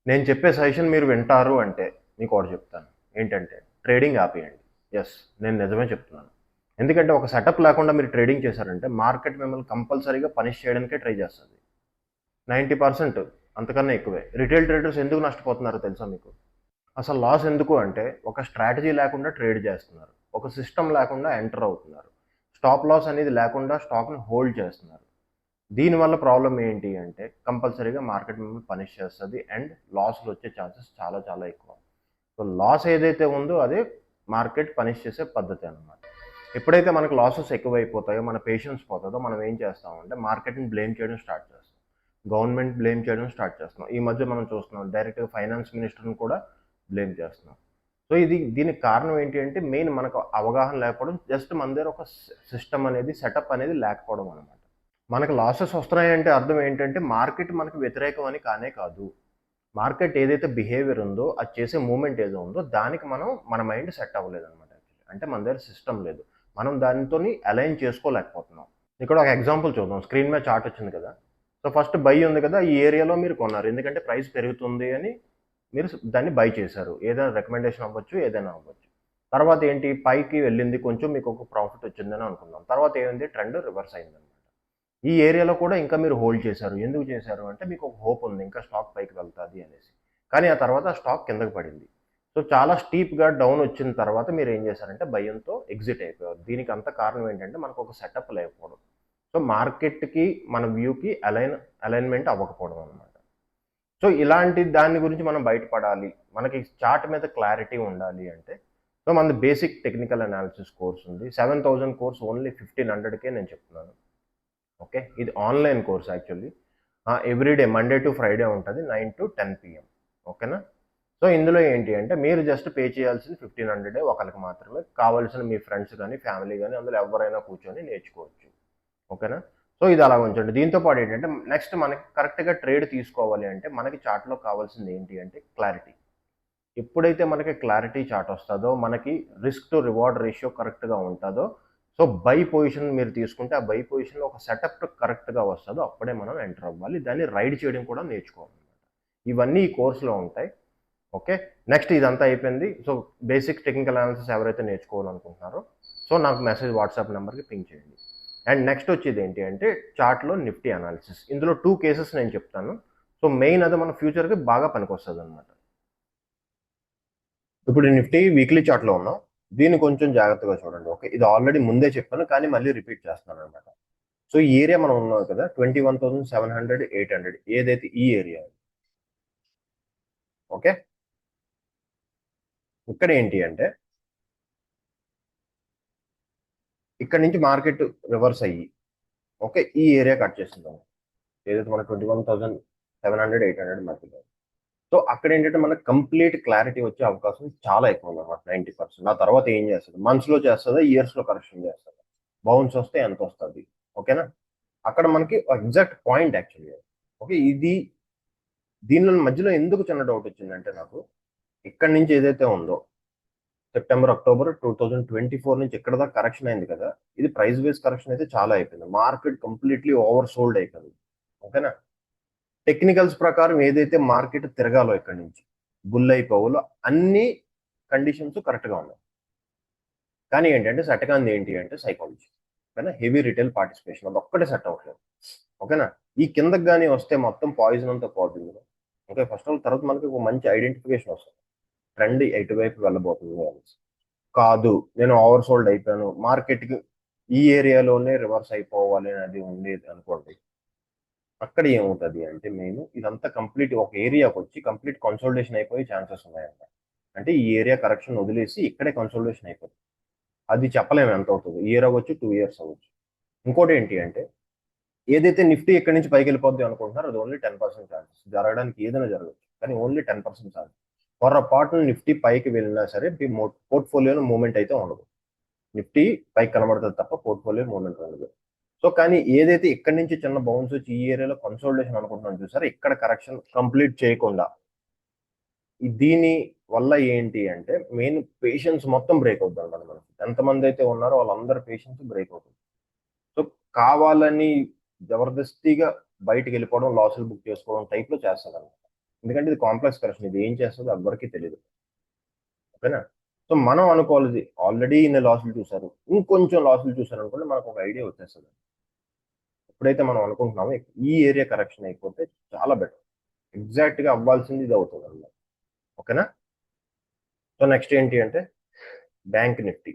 నేను చెప్పే సజెషన్ మీరు వింటారు అంటే మీకు ఒకటి చెప్తాను. ఏంటంటే ట్రేడింగ్ ఆపేయండి. యెస్. నేను నిజమే చెప్తున్నాను. ఎందుకంటే ఒక సెటప్ లేకుండా మీరు ట్రేడింగ్ చేశారంటే మార్కెట్ మిమ్మల్ని కంపల్సరీగా పనిష్ చేయడానికే ట్రై చేస్తది. 90% అంతకన్నా ఎక్కువే. రిటైల్ ట్రేడర్స్ ఎందుకు నష్టపోతున్నారో తెలుసా మీకు? అసలు లాస్ ఎందుకు అంటే ఒక స్ట్రాటజీ లేకుండా ట్రేడ్ చేస్తున్నారు. ఒక సిస్టమ్ లేకుండా ఎంటర్ అవుతున్నారు. స్టాప్ లాస్ అనేది లేకుండా స్టాక్‌ని హోల్డ్ చేస్తున్నారు. దీనివల్ల ప్రాబ్లమ్ ఏంటి అంటే కంపల్సరీగా మార్కెట్ మిమ్మల్ని పనిష్ చేస్తది. అండ్ లాస్‌లు వచ్చే ఛాన్సెస్ చాలా చాలా ఎక్కువ. సో, లాస్ ఏదైతే ఉందో అదే మార్కెట్ పనిష్ చేసే పద్ధతి అన్నమాట. ఎప్పుడైతే మనకు లాసెస్ ఎక్కువైపోతాయో, మన పేషెన్స్ పోతదో మనం ఏం చేస్తామంటే మార్కెట్‌ని బ్లేమ్ చేయడం స్టార్ట్ చేస్తాం. గవర్నమెంట్ బ్లేమ్ చేయడం స్టార్ట్ చేస్తున్నాం. ఈ మధ్య మనం చూస్తున్నాం డైరెక్ట్‌గా ఫైనాన్స్ మినిస్టర్‌ని కూడా బ్లేమ్ చేస్తున్నాం. సో, దీనికి కారణం ఏంటి అంటే మెయిన్ మనకు అవగాహన లేకపోవడం. జస్ట్ మన దగ్గర ఒక సిస్టమ్ అనేది సెటప్ అనేది లేకపోవడం అన్నమాట. మనకు లాసెస్ వస్తున్నాయంటే అర్థం ఏంటంటే మార్కెట్ మనకు వ్యతిరేకం అని కానే కాదు. మార్కెట్ ఏదైతే బిహేవియర్ ఉందో, అది చేసే మూవ్‌మెంట్ ఏదో ఉందో దానికి మన మైండ్ సెట్ అవ్వలేదన్నమాట యాక్చువల్లీ. అంటే మన దగ్గర సిస్టమ్ లేదు. మనం దానితోని అలైన్ చేసుకోలేకపోతున్నాం. ఇక్కడ ఒక ఎగ్జాంపుల్ చూద్దాం. స్క్రీన్ మీద చార్ట్ వచ్చింది కదా! సో, ఫస్ట్ బై ఉంది కదా! ఈ ఏరియాలో మీరు కొన్నారు. ఎందుకంటే ప్రైస్ పెరుగుతుంది అని మీరు దాన్ని బై చేశారు. ఏదైనా రికమెండేషన్ అవ్వచ్చు, ఏదైనా అవ్వచ్చు. తర్వాత ఏంటి పైకి వెళ్ళింది కొంచెం మీకు ఒక ప్రాఫిట్ వచ్చిందని అనుకుందాం. తర్వాత ఏమైంది ట్రెండ్ రివర్స్ అయిందన్నమాట. ఈ ఏరియాలో కూడా ఇంకా మీరు హోల్డ్ చేశారు. ఎందుకు చేశారు అంటే మీకు ఒక హోప్ ఉంది. ఇంకా స్టాక్ పైకి వెళ్తాది అనేసి. కానీ ఆ తర్వాత ఆ స్టాక్ కిందకి పడింది. సో, చాలా స్టీప్‌గా డౌన్ వచ్చిన తర్వాత మీరేం చేశారంటే భయంతో ఎగ్జిట్ అయిపోయారు. దీనికి అంతా కారణం ఏంటంటే మనకు ఒక సెటప్ లేకపోవడం. సో, మార్కెట్‌కి మన వ్యూకి అలైన్‌మెంట్ అవ్వకపోవడం అన్నమాట. సో, ఇలాంటి దాని గురించి మనం బయటపడాలి. మనకి చార్ట్ మీద క్లారిటీ ఉండాలి అంటే సో, మనది బేసిక్ టెక్నికల్ అనాలిసిస్ కోర్స్ ఉంది. 7000 కోర్స్ ఓన్లీ 1500కే నేను చెప్తున్నాను. ఓకే. ఇది online course actually. Everyday Monday to Friday ఉంటది. 9-10 పీఎం. ఓకేనా? సో, ఇందులో ఏంటి అంటే మీరు జస్ట్ పే చేయాల్సింది 1500 ఒకళ్ళకి మాత్రమే. కావాల్సిన మీ ఫ్రెండ్స్ గాని, ఫ్యామిలీ గాని అందులో ఎవ్వరైనా కూర్చొని నేర్చుకోవచ్చు. ఓకేనా? సో, ఇది అలా ఉంచండి. దీంతో పాటు ఏంటంటే నెక్స్ట్ మనకి కరెక్ట్‌గా ట్రేడ్ తీసుకోవాలి అంటే మనకి చార్ట్‌లో కావాల్సింది ఏంటి అంటే క్లారిటీ. ఎప్పుడైతే మనకి క్లారిటీ చార్ట్ వస్తదో, మనకి రిస్క్ టు రివార్డ్ రేషియో కరెక్ట్‌గా ఉంటదో, సో, బై పొజిషన్ మీరు తీసుకుంటే, ఆ బై పొజిషన్‌లో ఒక సెటప్ కరెక్ట్‌గా వస్తదో, అప్పుడే మనం ఎంటర్ అవ్వాలి. దాన్ని రైడ్ చేయడం కూడా నేర్చుకోవాలన్నమాట. ఇవన్నీ ఈ కోర్స్‌లో ఉంటాయి. ఓకే. నెక్స్ట్ ఇదంతా అయిపోయింది. సో, బేసిక్ టెక్నికల్ అనాలిసిస్ ఎవరైతే నేర్చుకోవాలనుకుంటున్నారో, సో, నాకు మెసేజ్ వాట్సాప్ నంబర్‌కి పింగ్ చేయండి. అండ్ నెక్స్ట్ వచ్చేది ఏంటి అంటే చార్ట్‌లో నిఫ్టీ అనాలిసిస్. ఇందులో 2 కేసెస్ నేను చెప్తాను. సో, మెయిన్ అది మన ఫ్యూచర్‌కి బాగా పనికొస్తదన్నమాట. ఇప్పుడు నిఫ్టీ వీక్లీ చార్ట్‌లో ఉన్నాం. దీన్ని కొంచెం జాగ్రత్తగా చూడండి. ఓకే. ఇది ఆల్రెడీ ముందే చెప్పాను. కానీ మళ్ళీ రిపీట్ చేస్తున్నాననమాట. సో, ఈ ఏరియా మనం ఉన్నాం కదా! 21,700, 800 ఏదైతే ఈ ఏరియా. ఓకే. ఇక్కడ ఏంటి అంటే, ఇక్కడి నుంచి మార్కెట్ రివర్స్ అయ్యి, ఓకే. ఈ ఏరియా కట్ చేసిందాం. ఏదైతే మన 21,700, 800 మధ్యలో. సో, అక్కడ ఏంటంటే మనకు కంప్లీట్ క్లారిటీ వచ్చే అవకాశం చాలా ఎక్కువ ఉందన్నమాట. 90%. ఆ తర్వాత ఏం చేస్తది? మంత్స్‌లో చేస్తదా? ఇయర్స్‌లో కరెక్షన్ చేస్తదా? బౌన్స్ వస్తే ఎంతొస్తది? ఓకేనా? అక్కడ మనకి ఎగ్జాక్ట్ పాయింట్ యాక్చువల్లీ. ఓకే. దీనిలో మధ్యలో ఎందుకు చిన్న డౌట్ వచ్చిందంటే నాకు, ఇక్కడి నుంచి ఏదైతే ఉందో సెప్టెంబర్, అక్టోబర్ 2024 నుంచి ఇక్కడ దాకా కరెక్షన్ అయింది కదా! ఇది ప్రైస్ బేస్ కరెక్షన్ అయితే చాలా అయిపోయింది. మార్కెట్ కంప్లీట్‌లీ ఓవర్ సోల్డ్ అయిపోయింది. ఓకేనా? టెక్నికల్స్ ప్రకారం ఏదైతే మార్కెట్ తిరగాలో ఇక్కడి నుంచి, బుల్ అయిపోవాలో అన్ని కండిషన్స్ కరెక్ట్‌గా ఉన్నాయి. కానీ ఏంటంటే సెట్ కానిది ఏంటి అంటే సైకాలజీ. ఓకేనా? హెవీ రిటైల్ పార్టిసిపేషన్ అదొక్కటే సెట్ అవ్వట్లేదు. ఓకేనా? ఈ కిందకి గాని వస్తే మొత్తం పాయిజన్ అంతా పోద్ది ఇందులో. ఓకే. ఫస్ట్ ఆఫ్ ఆల్ తర్వాత మనకి ఒక మంచి ఐడెంటిఫికేషన్ వస్తది. ట్రెండ్ ఎటువైపు వెళ్ళబోతుంది అనేసి. కాదు నేను ఓవర్ సోల్డ్ అయిపోయాను. మార్కెట్‌కి ఈ ఏరియాలోనే రివర్స్ అయిపోవాలి అనేది ఉండేది అనుకోండి. అక్కడ ఏమవుతది అంటే మెయిన్ ఇదంతా కంప్లీట్ ఒక ఏరియాకొచ్చి కంప్లీట్ కన్సాలిడేషన్ అయిపోయే ఛాన్సెస్ ఉన్నాయన్నమాట. అంటే ఈ ఏరియా కరెక్షన్ వదిలేసి ఇక్కడే కన్సాలిడేషన్ అయిపోతుంది. అది చెప్పలేము ఎంత అవుతదో. ఇయర్ అవ్వచ్చు, 2 ఇయర్స్ అవ్వచ్చు. ఇంకోటేంటి అంటే ఏదైతే నిఫ్టీ ఇక్కడి నుంచి పైకెళ్ళిపోద్ది అనుకుంటున్నారో అది ఓన్లీ 10% ఛాన్సెస్. జరగడానికి ఏదైనా జరగొచ్చు. కానీ ఓన్లీ 10% ఛాన్స్. పొరపాటున నిఫ్టీ పైకి వెళ్ళినా సరే మీ పోర్ట్‌ఫోలియోలో మూవ్‌మెంట్ అయితే ఉండదు. నిఫ్టీ పైకి కనబడుతది తప్ప పోర్ట్‌ఫోలియో మూవ్‌మెంట్ ఉండదు. సో, కానీ ఏదైతే ఇక్కడి నుంచి చిన్న బౌన్స్ వచ్చి ఈ ఏరియాలో కన్సాలిడేషన్ అనుకుంటున్నాం చూసారా? ఇక్కడ కరెక్షన్ కంప్లీట్ చేయకుండా దీని వల్ల ఏంటి అంటే మెయిన్ పేషెన్స్ మొత్తం బ్రేక్ అవుద్దన్నమాట మనకి. ఎంతమందైతే ఉన్నారో వాళ్ళందరి పేషెన్స్ బ్రేక్ అవుతుంది. సో, కావాలని జబర్దస్తిగా బయటికెళ్ళిపోవడం, లాసులు బుక్ చేసుకోవడం టైప్‌లో చేస్తదన్నమాట. ఎందుకంటే ఇది కాంప్లెక్స్ కరెక్షన్, ఇది ఏం చేస్తుందో ఎవ్వరికీ తెలియదు. ఓకేనా? సో మనం అనుకోవాలి ఆల్రెడీ ఇన్ని లాసులు చూసారు, ఇంకొంచెం లాసులు చూసారు అనుకోండి, మనకు ఒక ఐడియా వచ్చేస్తుంది. ఎప్పుడైతే మనం అనుకుంటున్నామో ఈ ఏరియా కరెక్షన్ అయిపోతే చాలా బెటర్, ఎగ్జాక్ట్ గా అవ్వాల్సింది ఇది అవుతుంది అన్నమాట. ఓకేనా? సో నెక్స్ట్ ఏంటి అంటే bank Nifty.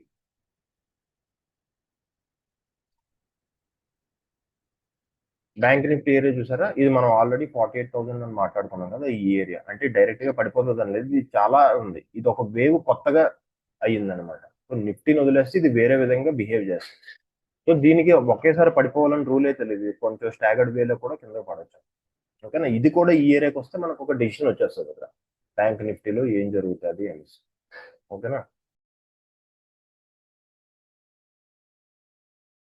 Bank Nifty area చూసారా, ఇది మనం ఆల్రెడీ 48,000 అని మాట్లాడుకున్నాం కదా. ఈ ఏరియా అంటే డైరెక్ట్ గా పడిపోతుంది అనేది, ఇది చాలా ఉంది, ఇది ఒక వేవ్ కొత్తగా అయ్యిందనమాట. సో నిఫ్టీని వదిలేస్తే ఇది వేరే విధంగా బిహేవ్ చేస్తుంది. సో దీనికి ఒకేసారి పడిపోవాలని రూల్ అయితే లేదు, కొంచెం స్టాగర్డ్ వేలో కూడా కింద పడవచ్చు. ఓకేనా? ఇది కూడా ఈ ఏరియాకి వస్తే మనకు ఒక డెసిషన్ వచ్చేస్తుంది ఇక్కడ, బ్యాంక్ నిఫ్టీలో ఏం జరుగుతుంది అనేసి. ఓకేనా?